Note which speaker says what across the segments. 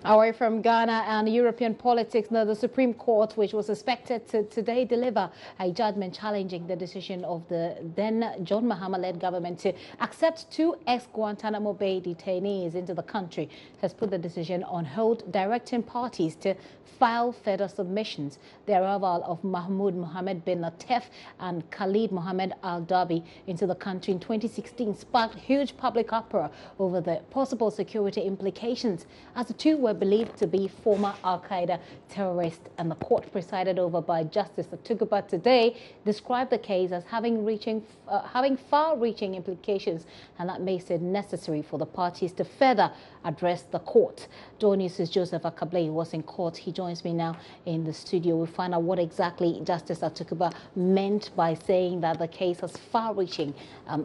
Speaker 1: Away from Ghana and European politics, now the Supreme Court, which was expected to today deliver a judgment challenging the decision of the then John Mahama-led government to accept 2 ex-Guantanamo Bay detainees into the country, has put the decision on hold, directing parties to file further submissions. The arrival of Mahmoud Mohammed bin Latif and Khalid Mohammed Al-Dabi into the country in 2016 sparked huge public uproar over the possible security implications, as the two were believed to be former Al-Qaeda terrorists, and the court presided over by Justice Atuguba today described the case as having far-reaching implications, and that makes it necessary for the parties to further address the court. JoyNews' Joseph Akable was in court. He joins me now in the studio. We'll find out what exactly Justice Atuguba meant by saying that the case has far-reaching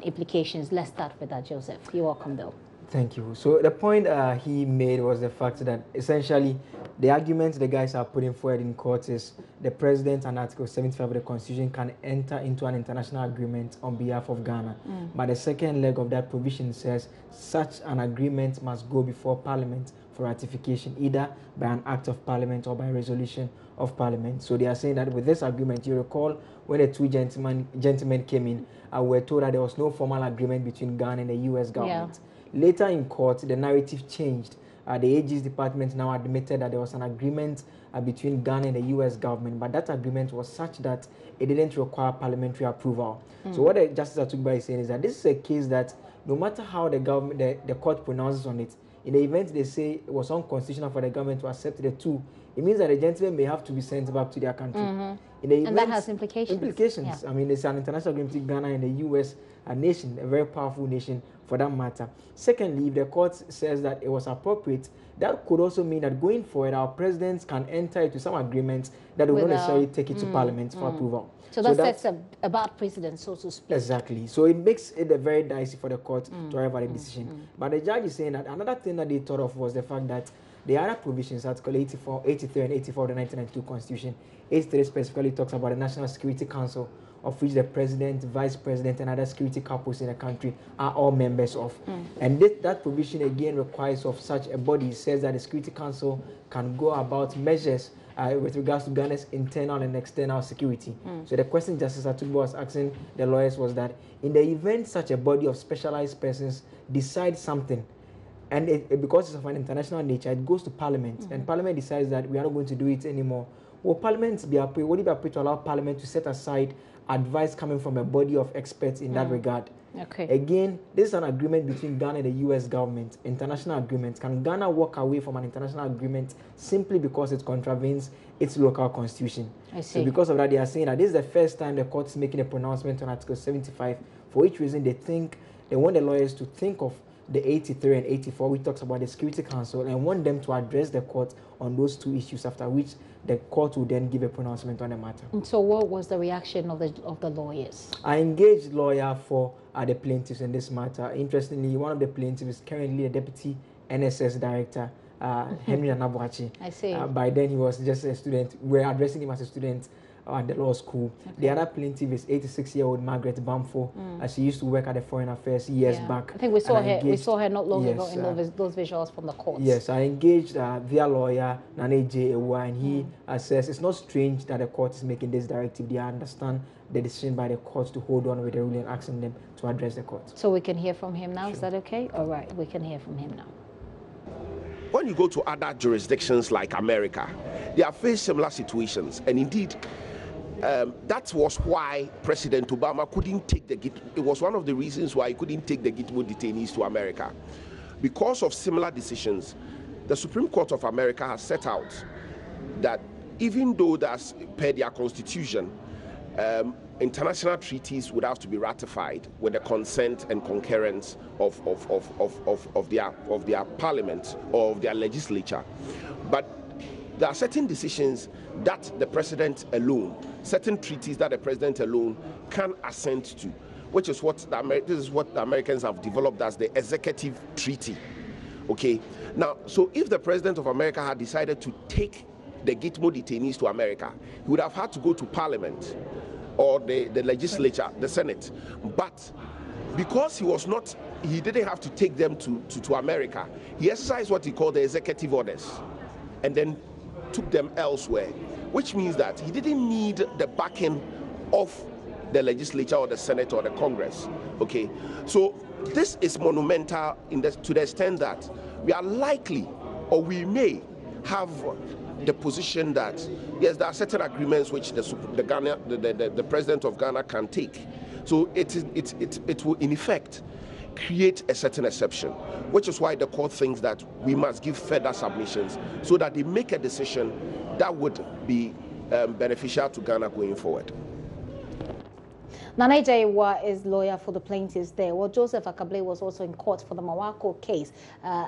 Speaker 1: implications. Let's start with that, Joseph. You're welcome, though.
Speaker 2: Thank you. So the point he made was the fact that essentially the argument the guys are putting forward in court is the president and Article 75 of the Constitution can enter into an international agreement on behalf of Ghana. But the second leg of that provision says such an agreement must go before Parliament for ratification, either by an act of Parliament or by resolution of Parliament. So they are saying that with this agreement, you recall when the two gentlemen came in, we were told that there was no formal agreement between Ghana and the U.S. government. Yeah. Later in court, the narrative changed. The AG's department now admitted that there was an agreement between Ghana and the U.S. government, but that agreement was such that it didn't require parliamentary approval. So what the Justice Atuguba is saying is that this is a case that no matter how the government, the court pronounces on it, in the event they say it was unconstitutional for the government to accept the two, it means that the gentlemen may have to be sent back to their country. In the event,
Speaker 1: and that has implications.
Speaker 2: Yeah. I mean, it's an international agreement between Ghana and the U.S., a nation, a very powerful nation for that matter. Secondly, if the court says that it was appropriate, that could also mean that going forward, our presidents can enter into some agreements that will not necessarily take it to Parliament for approval.
Speaker 1: So that sets a bad precedent, so to speak.
Speaker 2: Exactly. So it makes it very dicey for the court to arrive at a decision. But the judge is saying that another thing that they thought of was the fact that the other provisions, Article 84, 83 and 84 of the 1992 Constitution, 83 specifically talks about the National Security Council, of which the president, vice president, and other security couples in the country are all members of. And that provision again requires of such a body. It says that the Security Council can go about measures with regards to Ghana's internal and external security. So the question Justice Atuguba was asking the lawyers was that in the event such a body of specialized persons decides something, and because it's of an international nature, it goes to Parliament, and Parliament decides that we are not going to do it anymore. Will Parliament be appropriate? Would it be appropriate to allow Parliament to set aside advice coming from a body of experts in that regard?
Speaker 1: Okay.
Speaker 2: Again, this is an agreement between Ghana and the U.S. government, international agreement. Can Ghana walk away from an international agreement simply because it contravenes its local constitution?
Speaker 1: I see.
Speaker 2: So because of that, they are saying that this is the first time the court is making a pronouncement on Article 75, for which reason they want the lawyers to think of the 83 and 84, which talks about the Security Council, and want them to address the court on those two issues, after which the court will then give a pronouncement on the matter.
Speaker 1: And so what was the reaction of the lawyers? I
Speaker 2: engaged lawyer for the plaintiffs in this matter. Interestingly, one of the plaintiffs is currently a deputy NSS director, Henry Alogboshie.
Speaker 1: I see.
Speaker 2: By then he was just a student. We're addressing him as a student at the law school. Okay. The other plaintiff is 86-year-old Margaret Bamfo. She used to work at the Foreign Affairs years back.
Speaker 1: I think we saw her not long ago in those visuals from the courts.
Speaker 2: Yes, I engaged via lawyer Nane J. Ewa, and he says it's not strange that the court is making this directive. They understand the decision by the courts to hold on with the ruling, asking them to address the court.
Speaker 1: So we can hear from him now. Sure. Is that okay? All right, we can hear from him now.
Speaker 3: When you go to other jurisdictions like America, they have faced similar situations, and indeed, that was why President Obama couldn't take it was one of the reasons why he couldn't take the Gitmo detainees to America. Because of similar decisions, the Supreme Court of America has set out that even though that's per their constitution, international treaties would have to be ratified with the consent and concurrence of their parliament or of their legislature. But there are certain decisions that the president alone, certain treaties that the president alone can assent to, which is what this is what the Americans have developed as the executive treaty. Okay. Now, so if the president of America had decided to take the Gitmo detainees to America, he would have had to go to Parliament or the legislature, the Senate. But because he was not he didn't have to take them to America. He exercised what he called the executive orders and then took them elsewhere, which means that he didn't need the backing of the legislature or the Senate or the Congress. Okay, so this is monumental to the extent that we are likely, or we may have the position that yes, there are certain agreements which the president of Ghana can take. So it will in effect create a certain exception, which is why the court thinks that we must give further submissions so that they make a decision that would be beneficial to Ghana going forward.
Speaker 1: Nana Jaiwa is lawyer for the plaintiffs there. Well, Joseph Akable was also in court for the Mawako case.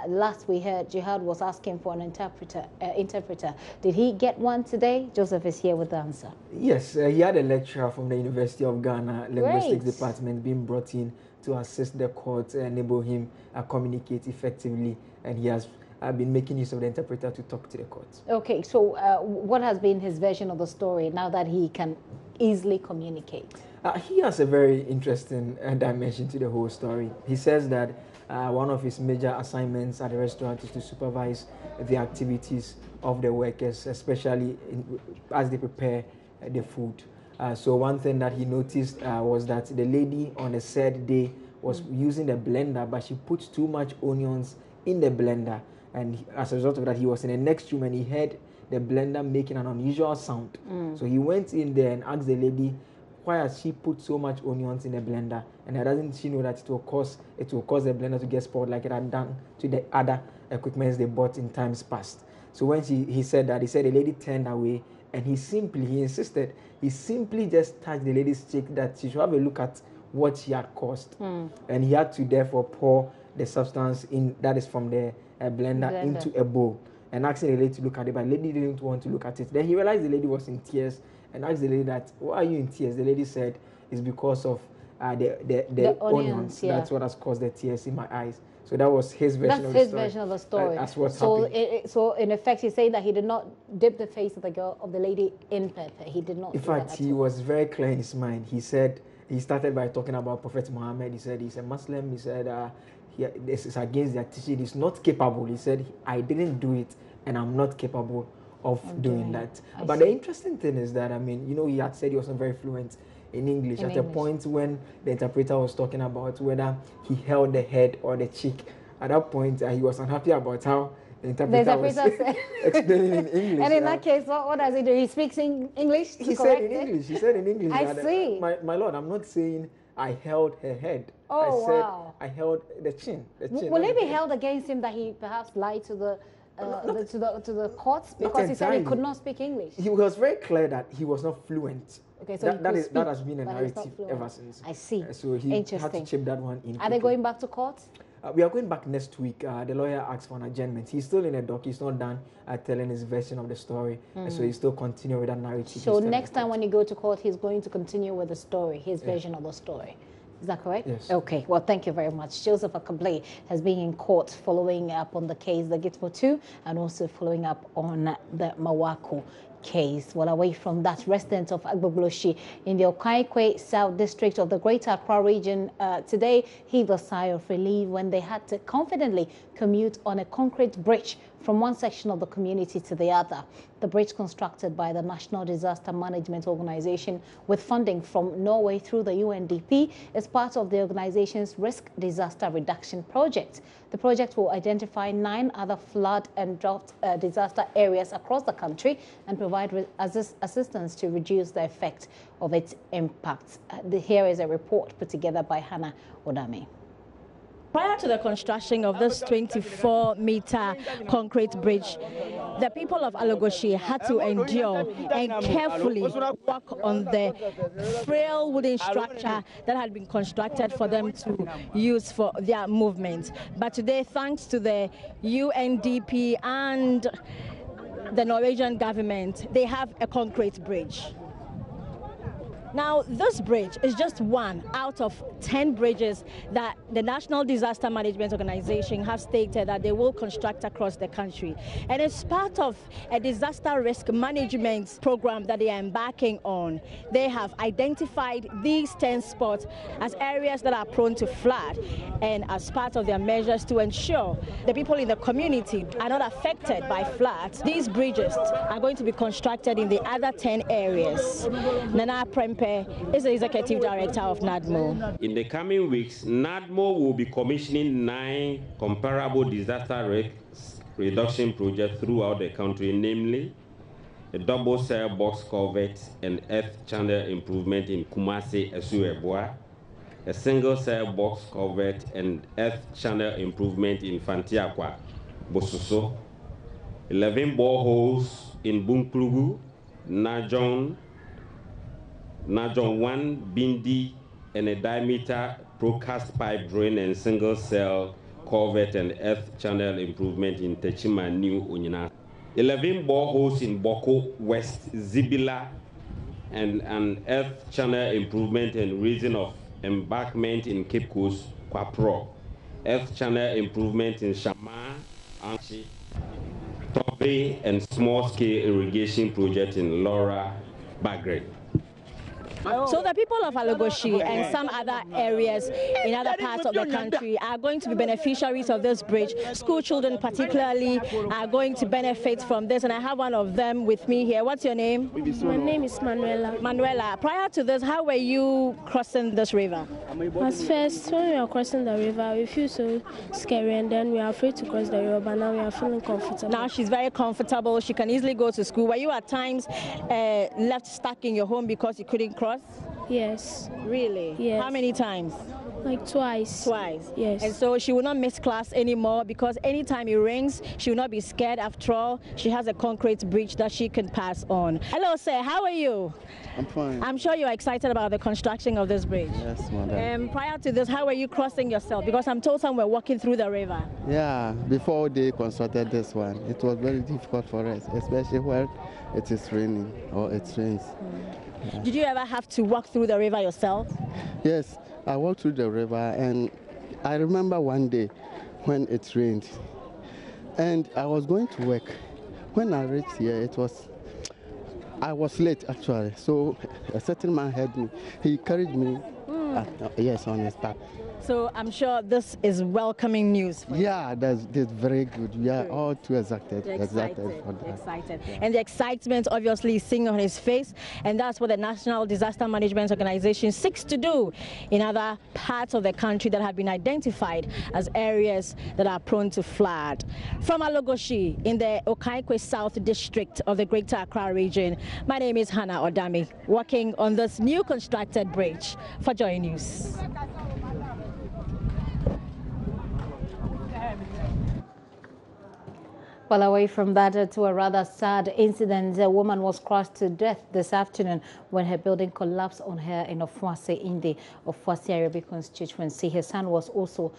Speaker 1: Last we heard, Jihad was asking for an interpreter. Did he get one today? Joseph is here with the answer.
Speaker 2: Yes, he had a lecturer from the University of Ghana Linguistics Department being brought in to assist the court and enable him communicate effectively, and he has been making use of the interpreter to talk to the court. Okay,
Speaker 1: so what has been his version of the story now that he can easily communicate?
Speaker 2: He has a very interesting dimension to the whole story. He says that one of his major assignments at the restaurant is to supervise the activities of the workers, especially as they prepare the food. So one thing that he noticed was that the lady on the third day was using the blender, but she put too much onions in the blender. And as a result of that, he was in the next room and he heard the blender making an unusual sound. So he went in there and asked the lady, why has she put so much onions in the blender? And doesn't she know that it will cause the blender to get spoiled like it had done to the other equipments they bought in times past? So when he said that, he said the lady turned away, and he insisted, he simply just touched the lady's cheek that she should have a look at what she had caused. And he had to therefore pour the substance in that is from the blender into a bowl and asking the lady to look at it, but the lady didn't want to look at it. Then he realized the lady was in tears and asked the lady that, why are you in tears? The lady said, it's because of the onions. Yeah. That's what has caused the tears in my eyes. So that was his version of the story. That's his version of the story. That's what's happening.
Speaker 1: So in effect, he's saying that he did not dip the face of the lady in pepper. He did not.
Speaker 2: In fact, he was very clear in his mind. He said, he started by talking about Prophet Muhammad. He said he's a Muslim. He said this is against their teaching. He's not capable. He said, I didn't do it and I'm not capable of doing that. But the interesting thing is that, I mean, you know, he had said he wasn't very fluent in English at a point when the interpreter was talking about whether he held the head or the cheek. At that point, he was unhappy about how the interpreter was explaining in English.
Speaker 1: And in that case, what does he do? He speaks in English to
Speaker 2: He said in English.
Speaker 1: I see.
Speaker 2: My lord, I'm not saying I held her head.
Speaker 1: Oh,
Speaker 2: I said I held the chin.
Speaker 1: Will it be held against him that he perhaps lied to the to the courts because he said he could not speak English?
Speaker 2: He was very clear that he was not fluent.
Speaker 1: Okay, so
Speaker 2: that has been a narrative ever since.
Speaker 1: I see.
Speaker 2: So he had to chip that one in.
Speaker 1: Are they going back to court?
Speaker 2: We are going back next week. The lawyer asked for an adjournment. He's still in the dock. He's not done telling his version of the story. So he's still continuing with that narrative.
Speaker 1: So next time when you go to court, he's going to continue with the story, his version of the story. Is that correct?
Speaker 2: Yes.
Speaker 1: Okay. Well, thank you very much. Joseph Akable has been in court following up on the case, the Gitmo 2, and also following up on the Mawako case. Well, away from that, residents of Alogboshie in the Okaikwe South District of the Greater Accra region today heaved a sigh of relief when they had to confidently commute on a concrete bridge from one section of the community to the other. The bridge, constructed by the National Disaster Management Organization with funding from Norway through the UNDP, is part of the organization's Risk Disaster Reduction Project. The project will identify 9 other flood and drought disaster areas across the country and provide assistance to reduce the effect of its impact. Here is a report put together by Hannah Odame.
Speaker 4: Prior to the construction of this 24-meter concrete bridge, the people of Alogboshie had to endure and carefully work on the frail wooden structure that had been constructed for them to use for their movement. But today, thanks to the UNDP and the Norwegian government, they have a concrete bridge. Now, this bridge is just one out of 10 bridges that the National Disaster Management Organization have stated that they will construct across the country. And it's part of a disaster risk management program that they are embarking on. They have identified these 10 spots as areas that are prone to flood, and as part of their measures to ensure the people in the community are not affected by floods, these bridges are going to be constructed in the other 10 areas. Nana Prempe is the Executive Director of NADMO.
Speaker 5: In the coming weeks, NADMO will be commissioning 9 comparable disaster risk reduction projects throughout the country, namely a double cell box culvert and earth channel improvement in Kumasi, Esueboa, a single cell box culvert and earth channel improvement in Fantiakwa, Bososo, 11 boreholes in Bunklugu, Najon 1, Bindi, and a diameter procast pipe drain and single cell culvert and earth channel improvement in Techima, New Unyina. 11 boreholes in Boko West, Zibila, and an earth channel improvement and raising of embankment in Cape Coast, Kwapro. Earth channel improvement in Shama, Anchi, Tope, and small-scale irrigation project in Laura, Bagre.
Speaker 4: So the people of Alogboshie and some other areas in other parts of the country are going to be beneficiaries of this bridge. School children particularly are going to benefit from this, and I have one of them with me here. What's your name?
Speaker 6: My name is Manuela.
Speaker 4: Manuela, prior to this, how were you crossing this river?
Speaker 6: At first, when we were crossing the river, we feel so scary, and then we are afraid to cross the river, but now we are feeling comfortable.
Speaker 4: Now she's very comfortable. She can easily go to school. Were you at times left stuck in your home because you couldn't cross?
Speaker 6: Yes.
Speaker 4: Really?
Speaker 6: Yes.
Speaker 4: How many times?
Speaker 6: Like twice.
Speaker 4: Twice?
Speaker 6: Yes.
Speaker 4: And so she will not miss class anymore because anytime it rains, she will not be scared. After all, she has a concrete bridge that she can pass on. Hello, sir. How are you?
Speaker 7: I'm fine.
Speaker 4: I'm sure you're excited about the construction of this bridge.
Speaker 7: Yes, madam.
Speaker 4: Prior to this, how were you crossing yourself? Because I'm told some were walking through the river.
Speaker 7: Yeah, before they constructed this one, it was very difficult for us, especially when it is raining or it rains.
Speaker 4: Yeah. Did you ever have to walk through the river yourself?
Speaker 7: Yes, I walked through the river, and I remember one day when it rained and I was going to work. When I reached here, I was late actually, so a certain man helped me. He carried me, yes, on his back.
Speaker 4: So I'm sure this is welcoming news for you.
Speaker 7: Yeah, that's very good. We are all too excited for that.
Speaker 4: Excited.
Speaker 7: Yeah.
Speaker 4: And the excitement obviously is seen on his face, and that's what the National Disaster Management Organization seeks to do in other parts of the country that have been identified as areas that are prone to flood. From Alogboshie in the Okaikwe South District of the Greater Accra region, my name is Hannah Odami, working on this new constructed bridge for JoyNews.
Speaker 1: Well, away from that to a rather sad incident, a woman was crushed to death this afternoon when her building collapsed on her in Ofuase in the Ofuase Arabic constituency. Her son was also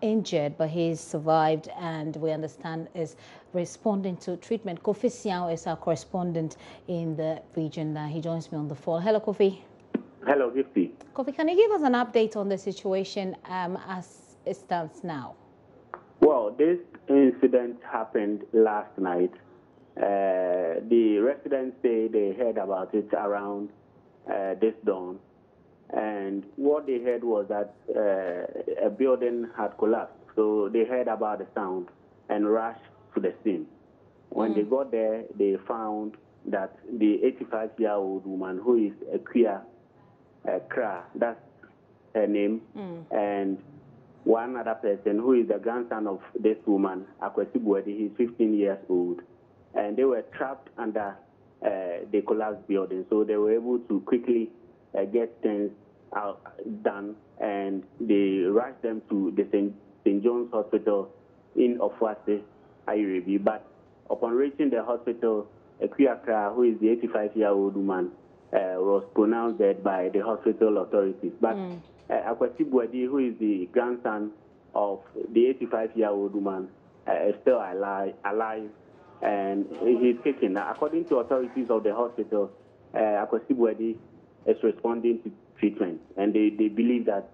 Speaker 1: injured, but he survived and we understand is responding to treatment. Kofi Siao is our correspondent in the region. He joins me on the phone. Hello, Kofi.
Speaker 8: Hello, Gifty.
Speaker 1: Kofi, can you give us an update on the situation as it stands now?
Speaker 8: Well, this incident happened last night. The residents say they heard about it around this dawn. And what they heard was that a building had collapsed. So they heard about the sound and rushed to the scene. When they got there, they found that the 85-year-old woman, who is Akuya Kra, that's her name, and one other person who is the grandson of this woman, Akwesi Buedi, he's 15 years old. And they were trapped under the collapsed building. So they were able to quickly get things done, and they rushed them to the St. John's Hospital in Ofuase, Ayrebi. But upon reaching the hospital, Akuya Kra, who is the 85-year-old woman, was pronounced dead by the hospital authorities. But Akwesi Buedi, who is the grandson of the 85-year-old woman, is still alive, and he's kicking. According to authorities of the hospital, Akwesi Buedi is responding to treatment, and they believe that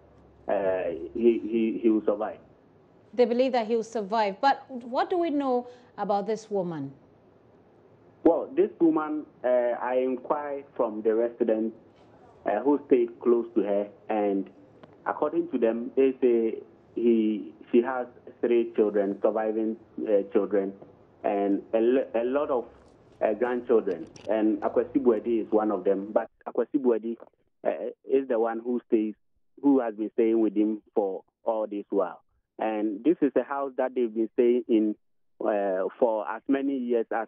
Speaker 8: he will survive.
Speaker 1: They believe that he will survive. But what do we know about this woman?
Speaker 8: Well, this woman, I inquired from the residents who stayed close to her, and according to them, they say she has 3 children, surviving children, and a lot of grandchildren. And Akwesi Buedi is one of them. But Akwesi Buedi is the one who has been staying with him for all this while. And this is a house that they've been staying in for as many years as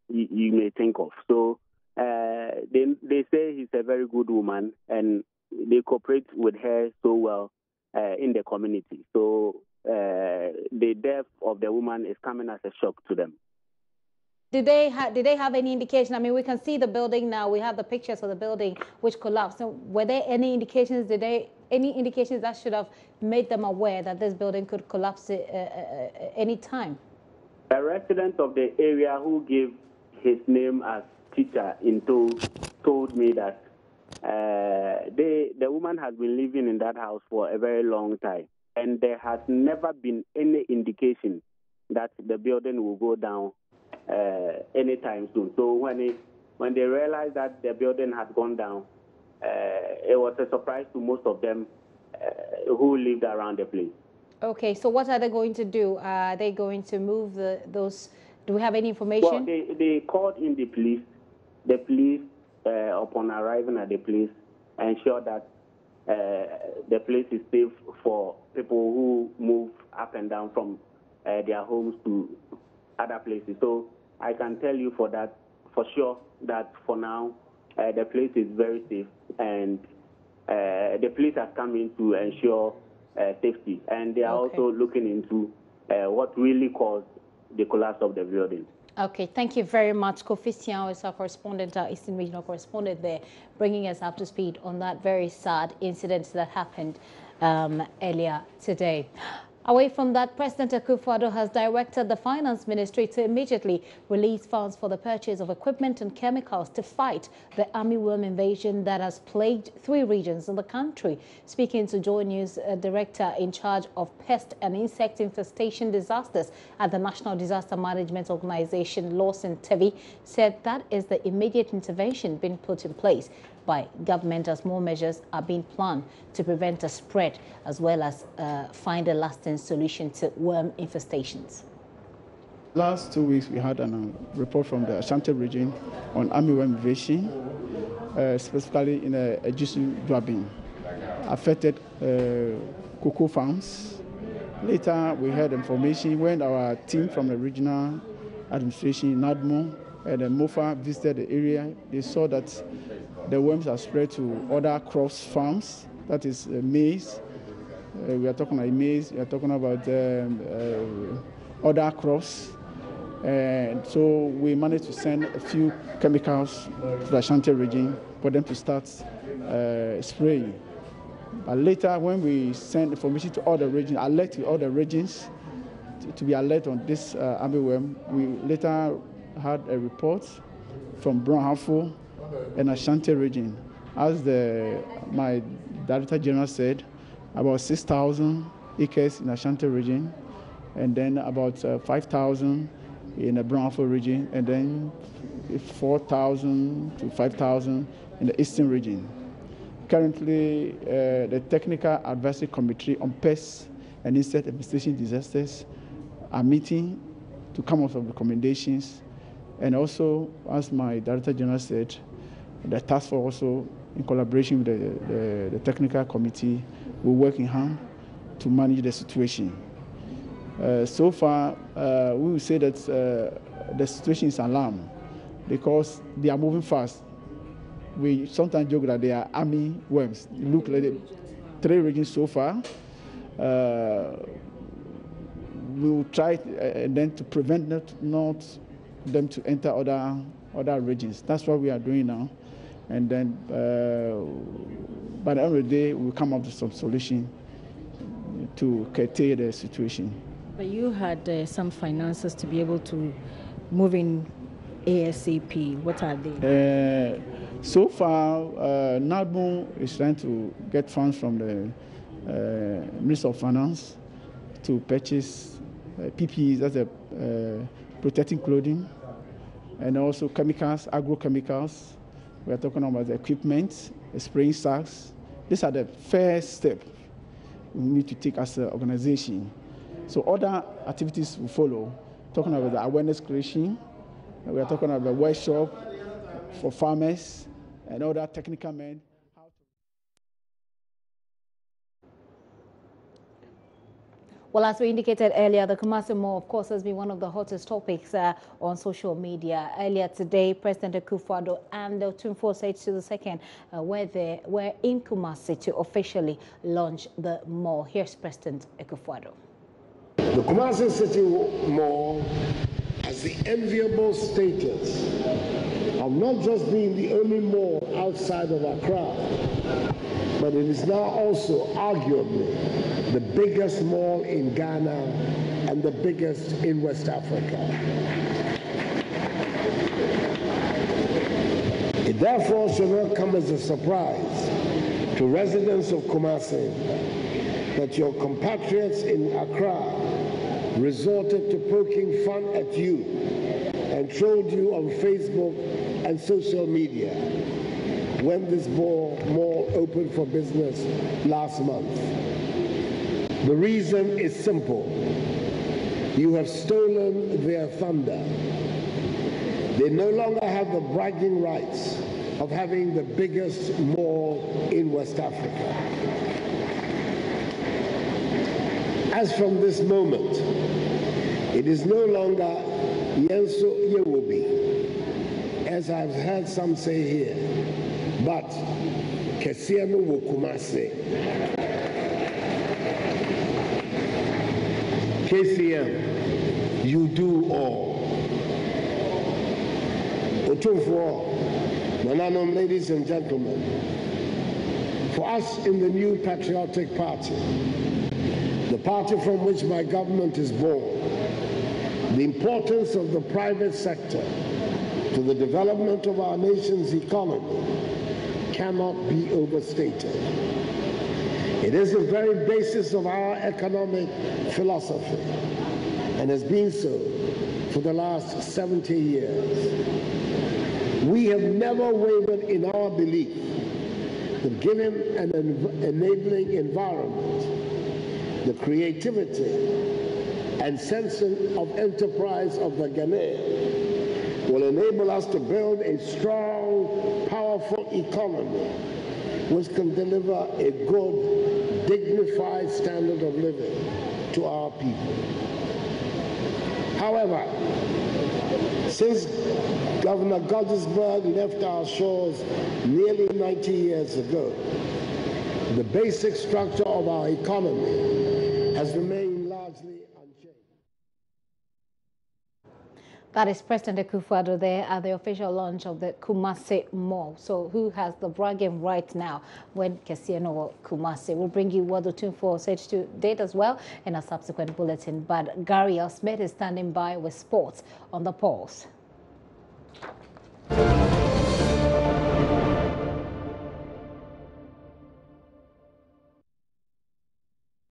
Speaker 8: you may think of. So they say he's a very good woman, and they cooperate with her so well in the community. So the death of the woman is coming as a shock to them.
Speaker 1: Did they have any indication? I mean, we can see the building now. We have the pictures of the building which collapsed. So were there any indications? Any indications that should have made them aware that this building could collapse any time?
Speaker 8: A resident of the area who gave his name as teacher told me that the woman has been living in that house for a very long time, and there has never been any indication that the building will go down anytime soon. So when they realized that the building had gone down, it was a surprise to most of them who lived around the place.
Speaker 1: Okay, so what are they going to do? Are they going to move those? Do we have any information?
Speaker 8: Well, they called in the police. The police, upon arriving at the place, ensured that the place is safe for people who move up and down from their homes to other places. So I can tell you for sure that for now the place is very safe, and the police has come in to ensure safety, and they are also looking into what really caused the collapse of the building.
Speaker 1: Okay, thank you very much. Kofi Siao is our correspondent, our Eastern Regional correspondent there, bringing us up to speed on that very sad incident that happened earlier today. Away from that, President Akufo-Addo has directed the Finance Ministry to immediately release funds for the purchase of equipment and chemicals to fight the armyworm invasion that has plagued 3 regions in the country. Speaking to JoyNews, Director in charge of Pest and Insect Infestation Disasters at the National Disaster Management Organization, Lawson Tevi, said that is the immediate intervention being put in place by government as more measures are being planned to prevent a spread as well as find a lasting solution to worm infestations.
Speaker 9: Last 2 weeks we had a report from the Ashanti region on armyworm invasion, specifically in Ejisu Dwabin, affected cocoa farms. Later we heard information when our team from the regional administration, NADMO, and MOFA visited the area. They saw that the worms are spread to other crops farms, that is maize. We are talking about maize, we are talking about other crops. And so we managed to send a few chemicals to the Ashanti region for them to start spraying. But later, when we sent information to all the regions, alerted all the regions to be alert on this armyworm, we later had a report from Brown and Ashanti region. As my Director General said, about 6,000 acres in Ashanti region, and then about 5,000 in the Brown region, and then 4,000 to 5,000 in the Eastern region. Currently, the Technical Advisory Committee on Pests and Insect Infestation Disasters are meeting to come up with recommendations. And also, as my Director General said, the task force also, in collaboration with the technical committee, will work in hand to manage the situation. So far, we will say that the situation is alarming because they are moving fast. We sometimes joke that they are army worms. Look like 3 regions so far. We will try then to prevent them to enter other regions. That's what we are doing now. And then by the end of the day, we'll come up with some solution to curtail the situation.
Speaker 4: But you had some finances to be able to move in ASAP? What are they?
Speaker 9: So far, NADMO is trying to get funds from the Minister of Finance to purchase PPEs, that's protecting clothing, and also chemicals, agrochemicals. We are talking about the equipment, the spraying sacks. These are the first step we need to take as an organization. So other activities will follow. Talking about the awareness creation, we are talking about workshop for farmers and other technical men.
Speaker 1: Well, as we indicated earlier, the Kumasi Mall, of course, has been one of the hottest topics on social media. Earlier today, President Akufo-Addo and the Otumfuo Osei were in Kumasi to officially launch the mall. Here's President Akufo-Addo.
Speaker 10: The Kumasi City Mall has the enviable status of not just being the only mall outside of Accra, but it is now also arguably the biggest mall in Ghana and the biggest in West Africa. It therefore should not come as a surprise to residents of Kumasi that your compatriots in Accra resorted to poking fun at you and trolled you on Facebook and social media when this mall opened for business last month. The reason is simple. You have stolen their thunder. They no longer have the bragging rights of having the biggest mall in West Africa. As from this moment, it is no longer Yenso Yewobi, as I've heard some say here, but Kesiano Wokumase. KCM, you do all. Otumfuo, Nananom, ladies and gentlemen, for us in the new patriotic party, the party from which my government is born, the importance of the private sector to the development of our nation's economy cannot be overstated. It is the very basis of our economic philosophy and has been so for the last 70 years. We have never wavered in our belief that given an enabling environment, the creativity and sense of enterprise of the Ghanaian will enable us to build a strong, powerful economy which can deliver a good, dignified standard of living to our people. However, since Governor Gottesberg left our shores nearly 90 years ago, the basic structure of our economy has remained largely unchanged.
Speaker 1: That is President Akufo-Addo there at the official launch of the Kumasi Mall. So who has the bragging right now when Kesiano Kumasi? We'll bring you what the Otumfuo said to date as well in a subsequent bulletin. But Gary Smith is standing by with sports on the pulse.